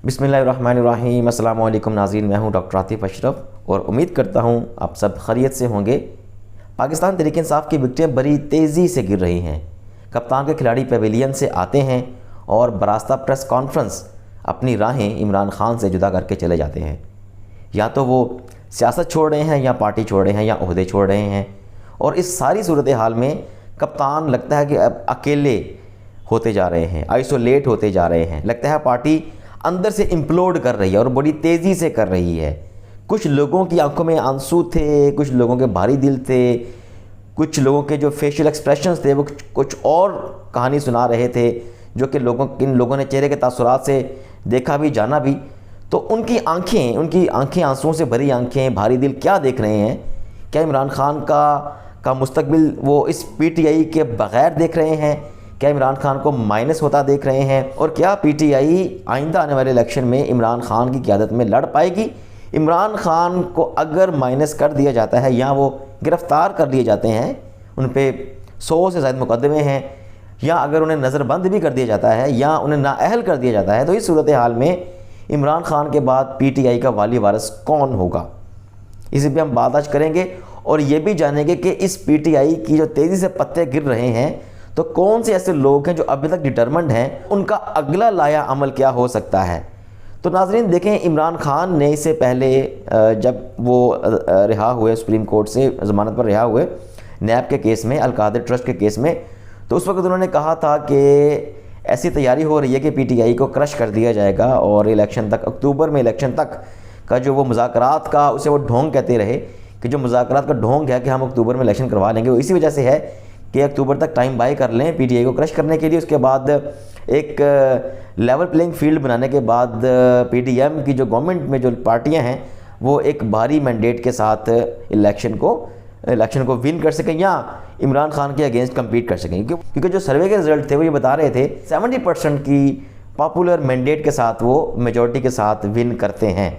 बिस्मिल्लाहिर्रहमानिर्रहीम। अस्सलाम वालेकुम नाज़रीन, मैं हूं डॉक्टर आतिफ अशरफ और उम्मीद करता हूं आप सब खैरियत से होंगे। पाकिस्तान तहरीक इंसाफ की विकेटें बड़ी तेज़ी से गिर रही हैं। कप्तान के खिलाड़ी पवेलियन से आते हैं और बरास्ता प्रेस कॉन्फ्रेंस अपनी राहें इमरान खान से जुदा करके चले जाते हैं। या तो वो सियासत छोड़ रहे हैं, या पार्टी छोड़ रहे हैं, या ओहदे छोड़ रहे हैं। और इस सारी सूरत हाल में कप्तान लगता है कि अब अकेले होते जा रहे हैं, आइसोलेट होते जा रहे हैं। लगता है पार्टी अंदर से इम्प्लोड कर रही है और बड़ी तेज़ी से कर रही है। कुछ लोगों की आंखों में आंसू थे, कुछ लोगों के भारी दिल थे, कुछ लोगों के जो फेशियल एक्सप्रेशंस थे वो कुछ और कहानी सुना रहे थे, जो कि इन लोगों ने चेहरे के तासुरात से देखा भी, जाना भी। तो उनकी आंखें आंसुओं से भरी आंखें, भारी दिल क्या देख रहे हैं? क्या इमरान खान का मुस्तकबिल वो इस पीटीआई के बग़ैर देख रहे हैं? क्या इमरान खान को माइनस होता देख रहे हैं? और क्या पीटीआई आइंदा आने वाले इलेक्शन में इमरान खान की क़यादत में लड़ पाएगी? इमरान खान को अगर माइनस कर दिया जाता है या वो गिरफ़्तार कर लिए जाते हैं, उन पे 100 से ज़्यादा मुकदमे हैं, या अगर उन्हें नज़रबंद भी कर दिया जाता है या उन्हें नाअहल कर दिया जाता है, तो इस सूरत हाल में इमरान खान के बाद पीटीआई का वाली वारिस कौन होगा? इसी पर हम बात आज करेंगे और ये भी जानेंगे कि इस पीटीआई की जो तेज़ी से पत्ते गिर रहे हैं, तो कौन से ऐसे लोग हैं जो अभी तक डिटरमेंट हैं, उनका अगला लाया अमल क्या हो सकता है। तो नाज़रीन देखें, इमरान खान ने इससे पहले जब वो रिहा हुए सुप्रीम कोर्ट से ज़मानत पर रिहा हुए नैब के केस में, अल-कादिर ट्रस्ट के केस में, तो उस वक्त उन्होंने कहा था कि ऐसी तैयारी हो रही है कि पीटीआई को क्रश कर दिया जाएगा और इलेक्शन तक, अक्टूबर में इलेक्शन तक का जो वो मुज़ाकरात का, उसे वो ढोंग कहते रहे कि जो मुज़ाकरात का ढोंग है कि हम अक्टूबर में इलेक्शन करवा लेंगे, वो इसी वजह से है कि अक्टूबर तक टाइम बाय कर लें पीटीआई को क्रश करने के लिए। उसके बाद एक लेवल प्लेइंग फील्ड बनाने के बाद पीडीएम की जो गवर्नमेंट में जो पार्टियां हैं वो एक भारी मैंडेट के साथ इलेक्शन को विन कर सकें या इमरान खान के अगेंस्ट कम्पीट कर सकें। क्योंकि जो सर्वे के रिजल्ट थे वो ये बता रहे थे 70% की पॉपुलर मैंडेट के साथ वो मेजॉरिटी के साथ विन करते हैं।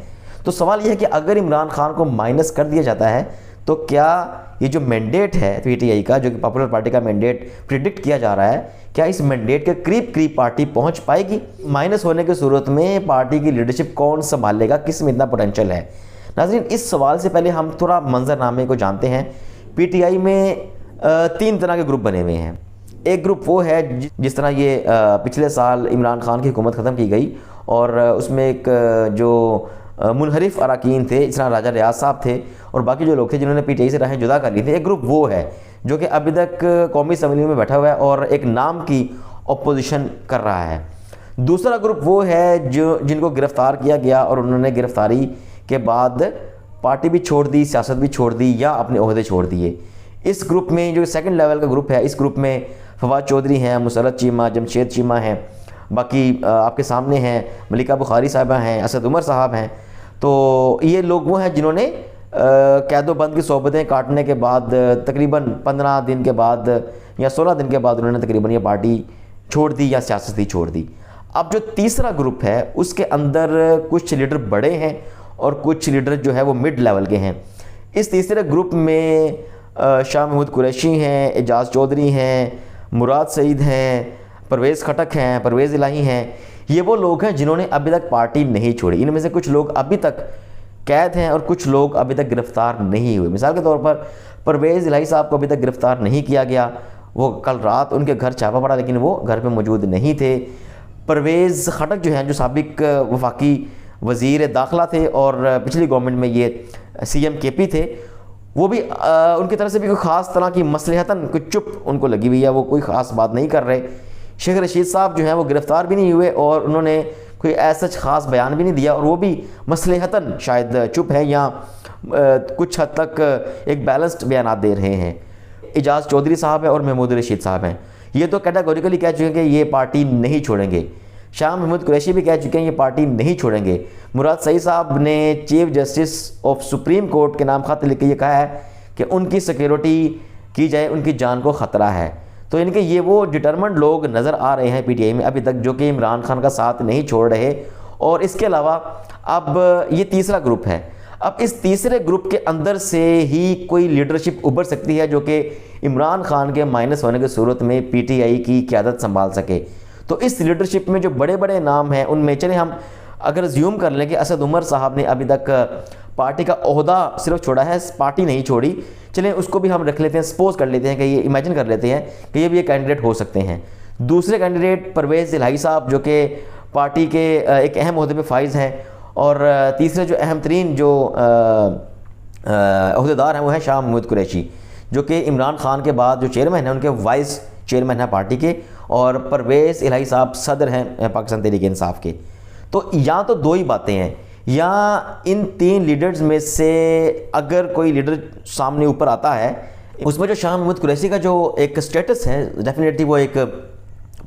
तो सवाल यह है कि अगर इमरान खान को माइनस कर दिया जाता है तो क्या ये जो मैंडेट है पीटीआई का, जो कि पॉपुलर पार्टी का मैंडेट प्रिडिक्ट किया जा रहा है, क्या इस मैंडेट के करीब पार्टी पहुंच पाएगी? माइनस होने की सूरत में पार्टी की लीडरशिप कौन संभालेगा? किस में इतना पोटेंशियल है? नाज़रीन, इस सवाल से पहले हम थोड़ा मंजरनामे को जानते हैं। पीटीआई में 3 तरह के ग्रुप बने हुए हैं। एक ग्रुप वो है जिस तरह ये पिछले साल इमरान खान की हुकूमत ख़त्म की गई और उसमें एक जो मुनहरिफ अरकान थे, जिस तरह राजा रियाज साहब थे और बाकी जो लोग थे जिन्होंने पीटीआई से राहें जुदा कर ली थी। एक ग्रुप वो है जो कि अभी तक कौमी असम्बली में बैठा हुआ है और एक नाम की अपोजिशन कर रहा है। दूसरा ग्रुप वो है जिनको गिरफ़्तार किया गया और उन्होंने गिरफ़्तारी के बाद पार्टी भी छोड़ दी, सियासत भी छोड़ दी या अपने ओहदे छोड़ दिए। इस ग्रुप में जो सेकंड लेवल का ग्रुप है, इस ग्रुप में फवाद चौधरी हैं, मुसरत चीमा, जमशेद चीमा हैं, बाकी आपके सामने हैं मलिका बुखारी साहबा हैं, असद उमर साहब हैं। तो ये लोग वो हैं जिन्होंने कैदोबंद की सोबतें काटने के बाद तकरीबन 15 दिन के बाद या 16 दिन के बाद उन्होंने तकरीबन ये पार्टी छोड़ दी या सियासत ही छोड़ दी। अब जो तीसरा ग्रुप है उसके अंदर कुछ लीडर बड़े हैं और कुछ लीडर जो है वो मिड लेवल के हैं। इस तीसरे ग्रुप में शाह महमूद कुरैशी हैं, एजाज चौधरी हैं, मुराद सईद हैं, परवेज़ खटक हैं, परवेज़ इलाही हैं। ये वो लोग हैं जिन्होंने अभी तक पार्टी नहीं छोड़ी। इनमें से कुछ लोग अभी तक कैद हैं और कुछ लोग अभी तक गिरफ़्तार नहीं हुए। मिसाल के तौर पर परवेज़ इलाही साहब को अभी तक गिरफ़्तार नहीं किया गया। वो कल रात उनके घर छापा पड़ा लेकिन वो घर पे मौजूद नहीं थे। परवेज़ खटक जो हैं, जो साबिक वफाकी वज़ीर दाखिला थे और पिछली गवर्नमेंट में ये CM KP थे, वो भी उनकी तरफ से भी कोई ख़ास तरह की मसलहतन कुछ चुप उनको लगी हुई है, वो कोई ख़ास बात नहीं कर रहे। शेख रशीद साहब जो हैं वो गिरफ़्तार भी नहीं हुए और उन्होंने कोई ऐसा ख़ास बयान भी नहीं दिया और वो भी मसलहतन शायद चुप है या कुछ हद तक एक बैलेंस्ड बयान दे रहे हैं। एजाज चौधरी साहब हैं और महमूद रशीद साहब हैं, ये तो कैटेगोरिकली कह चुके हैं कि ये पार्टी नहीं छोड़ेंगे। शाह महमूद कुरैशी भी कह चुके हैं ये पार्टी नहीं छोड़ेंगे। मुराद सईद साहब ने chief justice of supreme court के नाम खत लिख के ये कहा है कि उनकी सिक्योरिटी की जाए, उनकी जान को ख़तरा है। तो इनके ये वो डिटरमेंट लोग नज़र आ रहे हैं पीटीआई में अभी तक, जो कि इमरान खान का साथ नहीं छोड़ रहे। और इसके अलावा अब ये तीसरा ग्रुप है। अब इस तीसरे ग्रुप के अंदर से ही कोई लीडरशिप उभर सकती है जो कि इमरान खान के माइनस होने की सूरत में पीटीआई की क़यादत संभाल सके। तो इस लीडरशिप में जो बड़े बड़े नाम हैं उनमें चले हम अगर ज्यूम कर लें कि असद उमर साहब ने अभी तक पार्टी का ओहदा सिर्फ छोड़ा है, पार्टी नहीं छोड़ी, चलें उसको भी हम रख लेते हैं, सपोज कर लेते हैं कि ये इमेजिन कर लेते हैं कि ये भी एक कैंडिडेट हो सकते हैं। दूसरे कैंडिडेट परवेज़ इलाही साहब जो कि पार्टी के एक अहम ओहदे पे फाइज हैं, और तीसरे जो अहम तरीन जो ओहदेदार हैं वो हैं शाह महमूद कुरैशी जो कि इमरान खान के बाद जो चेयरमैन हैं उनके वाइस चेयरमैन हैं पार्टी के, और परवेज़ इलाही साहब सदर हैं पाकिस्तान तहरीक इंसाफ के। तो या तो दो ही बातें हैं, या इन तीन लीडर्स में से अगर कोई लीडर सामने ऊपर आता है, उसमें जो शाह महमूद कुरैशी का जो एक स्टेटस है, डेफिनेटली वो एक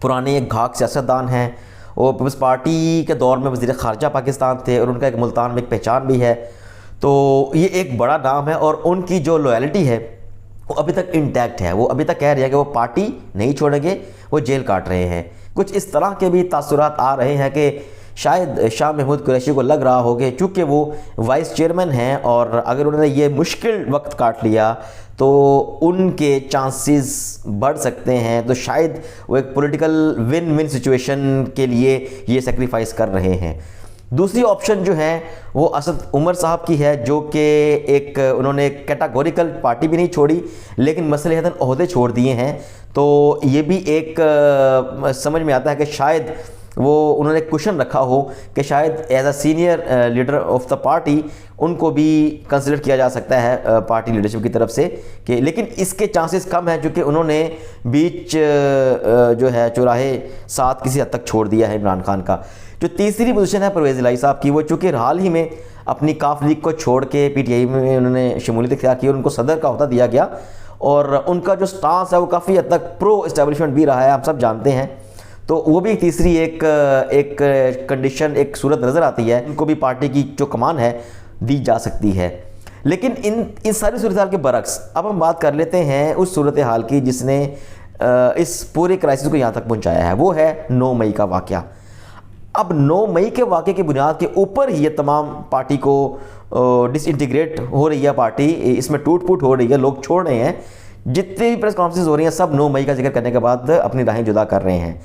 पुराने एक घाक सियासतदान हैं, वो पीपल्स पार्टी के दौर में वज़ीर ख़ारजा पाकिस्तान थे और उनका एक मुल्तान में एक पहचान भी है, तो ये एक बड़ा नाम है। और उनकी जो लॉयल्टी है वो अभी तक इंटैक्ट है, वो अभी तक कह रहे हैं कि वो पार्टी नहीं छोड़ेंगे, वो जेल काट रहे हैं। कुछ इस तरह के भी तासुरात आ रहे हैं कि शायद शाह महमूद कुरैशी को लग रहा हो कि चूँकि वो वाइस चेयरमैन हैं और अगर उन्होंने ये मुश्किल वक्त काट लिया तो उनके चांसेस बढ़ सकते हैं, तो शायद वो एक पॉलिटिकल विन विन सिचुएशन के लिए ये सेक्रीफाइस कर रहे हैं। दूसरी ऑप्शन जो है वो असद उमर साहब की है, जो कि एक उन्होंने कैटेगोरिकल पार्टी भी नहीं छोड़ी लेकिन मसलहतन ओहदे छोड़ दिए हैं। तो ये भी एक समझ में आता है कि शायद वो उन्होंने क्वेश्चन रखा हो कि शायद as a senior leader of the party उनको भी कंसिडर किया जा सकता है पार्टी लीडरशिप की तरफ से कि, लेकिन इसके चांसेस कम है क्योंकि उन्होंने बीच जो है चौराहे साथ किसी हद तक छोड़ दिया है इमरान खान का। जो तीसरी पोजीशन है परवेज़ इलाही साहब की, वो चूँकि हाल ही में अपनी काफ लीग को छोड़ के PTI में उन्होंने शमूलियत इख्तियार की और उनको सदर का ओहदा दिया गया, और उनका जो स्टांस है वो काफ़ी हद तक प्रो इस्टेब्लिशमेंट भी रहा है, आप सब जानते हैं। तो वो भी तीसरी एक कंडीशन, एक सूरत नज़र आती है, उनको भी पार्टी की जो कमान है दी जा सकती है। लेकिन इन सारी सूरत हाल के बरक्स अब हम बात कर लेते हैं उस सूरत हाल की जिसने इस पूरे क्राइसिस को यहाँ तक पहुँचाया है, वो है 9 मई का वाक़या। अब 9 मई के वाक़े की बुनियाद के ऊपर ही ये तमाम पार्टी को डिसइंटीग्रेट हो रही है, पार्टी इसमें टूट फूट हो रही है, लोग छोड़ रहे हैं। जितनी भी प्रेस कॉन्फ्रेंस हो रही हैं सब 9 मई का जिक्र करने के बाद अपनी राहें जुदा कर रहे हैं।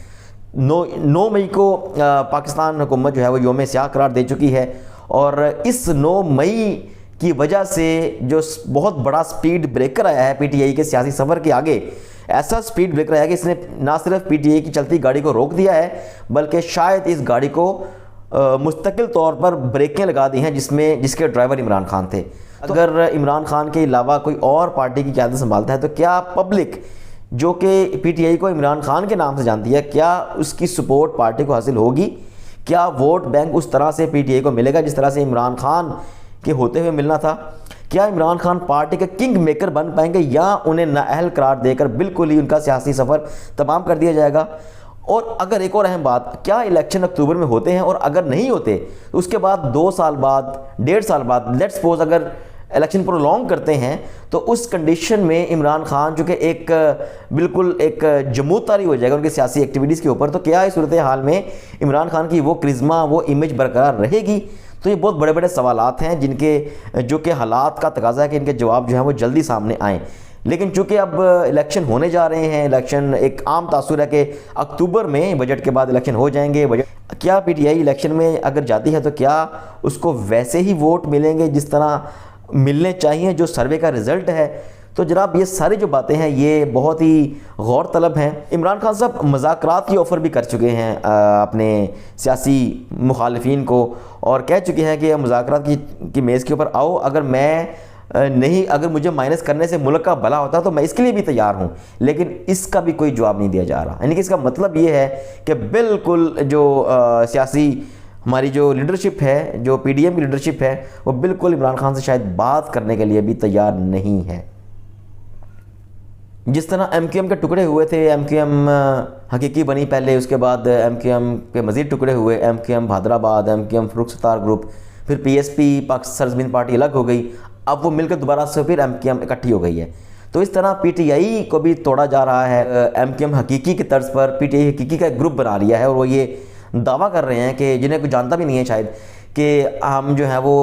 9 मई को पाकिस्तान हुकूमत जो है वो यौम स्याह करार दे चुकी है, और इस 9 मई की वजह से जो बहुत बड़ा स्पीड ब्रेकर आया है PTI के सियासी सफ़र के आगे, ऐसा स्पीड ब्रेकर आया कि इसने ना सिर्फ PTI की चलती गाड़ी को रोक दिया है बल्कि शायद इस गाड़ी को मुस्तकिल तौर पर ब्रेकें लगा दी हैं जिसके ड्राइवर इमरान खान थे। अगर इमरान खान के अलावा कोई और पार्टी की क़यादत संभालता है तो क्या पब्लिक जो कि PTI को इमरान खान के नाम से जानती है, क्या उसकी सपोर्ट पार्टी को हासिल होगी? क्या वोट बैंक उस तरह से PTI को मिलेगा जिस तरह से इमरान खान के होते हुए मिलना था? क्या इमरान खान पार्टी के किंग मेकर बन पाएंगे या उन्हें नाअहल करार देकर बिल्कुल ही उनका सियासी सफ़र तमाम कर दिया जाएगा? और अगर एक और अहम बात, क्या इलेक्शन अक्टूबर में होते हैं, और अगर नहीं होते तो उसके बाद 2 साल बाद, 1.5 साल बाद, लेट्स सपोज अगर इलेक्शन प्रोलॉन्ग करते हैं तो उस कंडीशन में इमरान खान जो कि एक बिल्कुल एक जमूत तारी हो जाएगा उनकी सियासी एक्टिविटीज़ के ऊपर, तो क्या इस सूरत हाल में इमरान खान की वो क्रिज्मा, वो इमेज बरकरार रहेगी? तो ये बहुत बड़े बड़े सवालात हैं जिनके जो कि हालात का तकाजा है कि इनके जवाब जो हैं वो जल्दी सामने आएँ। लेकिन चूँकि अब इलेक्शन होने जा रहे हैं, इलेक्शन एक आम तासुर है कि अक्टूबर में बजट के बाद इलेक्शन हो जाएंगे। क्या PTI इलेक्शन में अगर जाती है तो क्या उसको वैसे ही वोट मिलेंगे जिस तरह मिलने चाहिए जो सर्वे का रिज़ल्ट है? तो जनाब ये सारी जो बातें हैं ये बहुत ही गौर तलब हैं। इमरान खान साहब मुज़ाकरात की ऑफ़र भी कर चुके हैं अपने सियासी मुखालिफिन को, और कह चुके हैं कि मुज़ाकरात की मेज़ के ऊपर आओ, अगर मुझे माइनस करने से मुल्क का भला होता तो मैं इसके लिए भी तैयार हूँ। लेकिन इसका भी कोई जवाब नहीं दिया जा रहा। यानी कि इसका मतलब ये है कि बिल्कुल जो सियासी हमारी जो लीडरशिप है, जो PDM की लीडरशिप है, वो बिल्कुल इमरान खान से शायद बात करने के लिए भी तैयार नहीं है। जिस तरह MQM के टुकड़े हुए थे, MQM हकीकी बनी पहले, उसके बाद MQM के मज़ीद टुकड़े हुए, MQM Bhadrabad, MQM Farukh Sattar group, फिर PSP पाकिस्तान ज़मीन पार्टी अलग हो गई, अब वो मिलकर दोबारा से फिर MQM इकट्ठी हो गई है। तो इस तरह PTI को भी तोड़ा जा रहा है। MQM हकीकी की तर्ज पर PTI हकीकी का एक ग्रुप बना लिया है, और वो ये दावा कर रहे हैं कि जिन्हें कोई जानता भी नहीं है शायद, कि हम जो है वो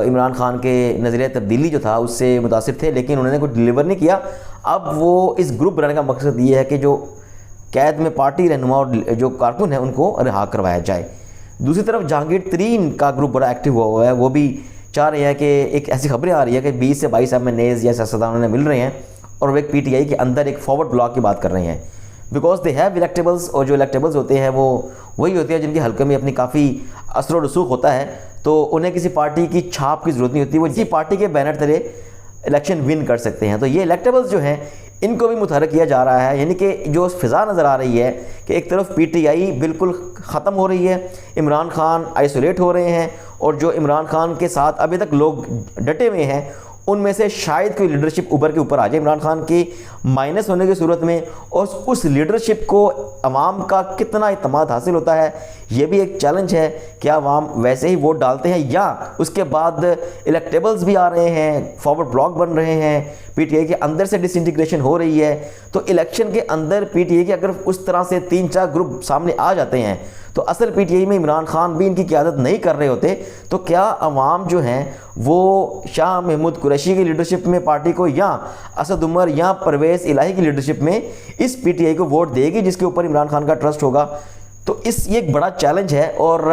इमरान खान के नज़रिया तब्दीली जो था उससे मुतासिर थे लेकिन उन्होंने कुछ डिलीवर नहीं किया। अब वो इस ग्रुप बनाने का मकसद ये है कि जो कैद में पार्टी रहनुमा और जो कारकुन है उनको रिहा करवाया जाए। दूसरी तरफ जहांगीर तरीन का ग्रुप बड़ा एक्टिव हुआ है, वो भी चाह रहे हैं कि एक ऐसी खबरें आ रही है कि 20 से 22 MNAs या सियासतदान उन्हें मिल रहे हैं और वो एक PTI के अंदर एक फॉरवर्ड ब्लॉक की बात कर रहे हैं, बिकॉज दे हैव इलेक्टेबल्स, और जो इलेक्टेबल्स होते हैं वो वही होते हैं जिनके हल्के में अपनी काफ़ी असर और रसूख होता है, तो उन्हें किसी पार्टी की छाप की ज़रूरत नहीं होती, वो किसी पार्टी के बैनर तले इलेक्शन विन कर सकते हैं। तो ये इलेक्टेबल्स जो हैं इनको भी मुतहरक किया जा रहा है, यानी कि जो फ़िज़ा नज़र आ रही है कि एक तरफ PTI बिल्कुल ख़त्म हो रही है, इमरान खान आइसोलेट हो रहे हैं, और जो इमरान खान के साथ अभी तक लोग डटे हुए हैं उनमें से शायद कोई लीडरशिप ऊपर के ऊपर आ जाए इमरान खान की माइनस होने की सूरत में, और उस लीडरशिप को अवाम का कितना इत्मीनान हासिल होता है ये भी एक चैलेंज है। क्या अवाम वैसे ही वोट डालते हैं या उसके बाद इलेक्टेबल्स भी आ रहे हैं, फॉरवर्ड ब्लॉक बन रहे हैं, PTI के अंदर से डिसइंटीग्रेशन हो रही है, तो इलेक्शन के अंदर PTI के अगर उस तरह से 3-4 ग्रुप सामने आ जाते हैं तो असल PTI में इमरान खान भी इनकी क़यादत नहीं कर रहे होते, तो क्या अवाम जो हैं वो शाह महमूद कुरैशी की लीडरशिप में पार्टी को या असद उमर या परवेज़ इलाही की लीडरशिप में इस PTI को वोट देगी जिसके ऊपर इमरान खान का ट्रस्ट होगा? तो ये एक बड़ा चैलेंज है। और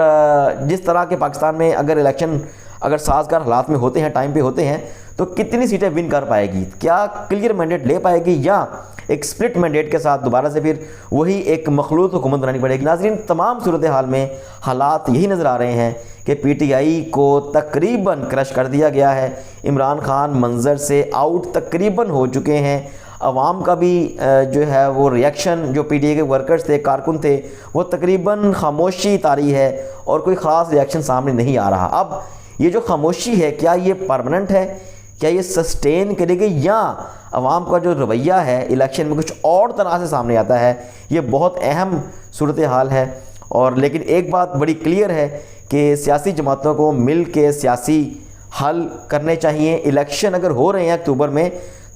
जिस तरह के पाकिस्तान में अगर इलेक्शन अगर साजगार हालात में होते हैं, टाइम पे होते हैं, तो कितनी सीटें विन कर पाएगी, क्या क्लियर मैंडेट ले पाएगी या एक स्प्लिट मैंडेट के साथ दोबारा से फिर वही एक मखलूत हुकूमत बनानी पड़ेगी? नाज़रीन, तमाम सूरत हाल में हालात यही नज़र आ रहे हैं कि PTI को तकरीबन क्रश कर दिया गया है, इमरान खान मंजर से आउट तकरीबन हो चुके हैं, अवाम का भी जो है वो रिएक्शन, जो PTI के वर्कर्स थे, कारकुन थे, वो तकरीबन खामोशी तारी है और कोई ख़ास रिएक्शन सामने नहीं आ रहा। अब ये जो खामोशी है क्या ये परमानेंट है, क्या ये सस्टेन करेगी, या अवाम का जो रवैया है इलेक्शन में कुछ और तरह से सामने आता है? ये बहुत अहम सूरत हाल है। और लेकिन एक बात बड़ी क्लियर है कि सियासी जमातों को मिल के सियासी हल करने चाहिए। इलेक्शन अगर हो रहे हैं अक्टूबर में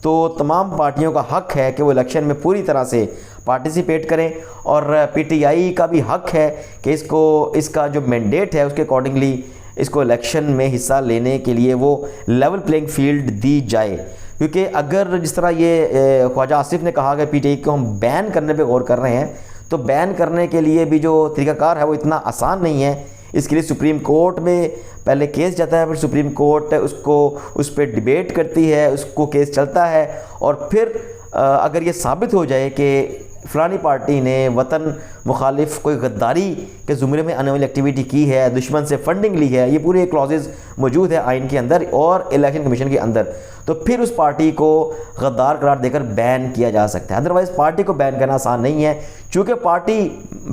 तो तमाम पार्टियों का हक है कि वो इलेक्शन में पूरी तरह से पार्टिसिपेट करें, और PTI का भी हक है कि इसका जो मैंडेट है उसके अकॉर्डिंगली इसको इलेक्शन में हिस्सा लेने के लिए वो लेवल प्लेइंग फील्ड दी जाए। क्योंकि अगर जिस तरह ये ख्वाजा आसिफ ने कहा कि PTI को हम बैन करने पे गौर कर रहे हैं, तो बैन करने के लिए भी जो तरीक़ाकार है वो इतना आसान नहीं है। इसके लिए सुप्रीम कोर्ट में पहले केस जाता है, फिर सुप्रीम कोर्ट उस पर डिबेट करती है, उसको केस चलता है, और फिर अगर ये साबित हो जाए कि फ़लानी पार्टी ने वतन मुखालिफ कोई गद्दारी के ज़ुमरे में आने वाली एक्टिविटी की है, दुश्मन से फंडिंग ली है, ये पूरे क्लॉजेज़ मौजूद है आइन के अंदर और इलेक्शन कमीशन के अंदर, तो फिर उस पार्टी को गद्दार करार देकर बैन किया जा सकता है। अदरवाइज़ पार्टी को बैन करना आसान नहीं है, चूँकि पार्टी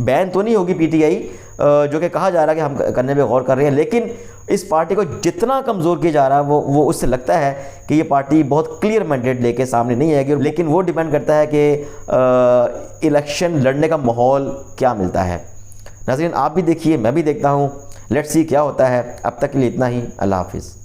बैन तो नहीं होगी PTI, जो कि कहा जा रहा है कि हम करने पे गौर कर रहे हैं, लेकिन इस पार्टी को जितना कमज़ोर किया जा रहा है वो उससे लगता है कि ये पार्टी बहुत क्लियर मैंडेट लेके सामने नहीं आएगी। लेकिन वो डिपेंड करता है कि इलेक्शन लड़ने का माहौल क्या मिलता है। नाज़रीन, आप भी देखिए, मैं भी देखता हूँ, लेट्स सी क्या होता है। अब तक के लिए इतना ही, अल्लाह हाफिज़।